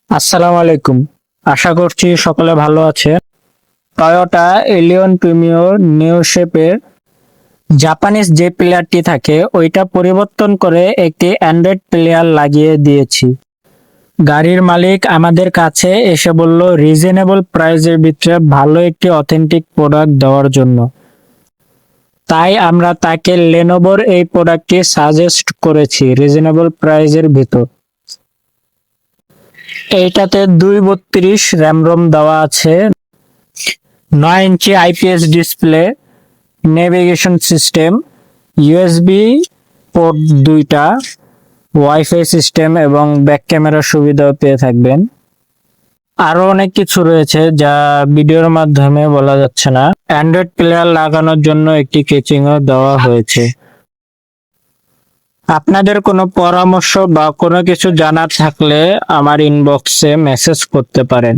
আসসালামু আলাইকুম। আশা করছি সকলে ভালো আছে। টয়োটা এলিয়ন প্রিমিও নিউ শেপের জাপানিজ যে প্লেয়ারটি থাকে ওইটা পরিবর্তন করে একটি অ্যান্ড্রয়েড প্লেয়ার লাগিয়ে দিয়েছি। গাড়ির মালিক আমাদের কাছে এসে বলল রিজনেবল প্রাইসের ভিতরে ভালো একটি অথেন্টিক প্রোডাক্ট দেওয়ার জন্য। তাই আমরা তাকে লেনোভোর এই প্রোডাক্টটি সাজেস্ট করেছি রিজনেবল প্রাইসের ভিতর। এইটাতে 232 র্যাম রোম দেওয়া আছে, 9 inch IPS display, navigation system, USB port দুইটা, ওয়াইফাই সিস্টেম এবং ব্যাক ক্যামেরার সুবিধাও পেয়ে থাকবেন। আরো অনেক কিছু রয়েছে যা ভিডিওর মাধ্যমে বলা যাচ্ছে না। অ্যান্ড্রয়েড প্লেয়ার লাগানোর জন্য একটি কেচিংও দেওয়া হয়েছে। আপনাদের কোনো পরামর্শ বা কোনো কিছু জানার থাকলে আমার ইনবক্সে মেসেজ করতে পারেন।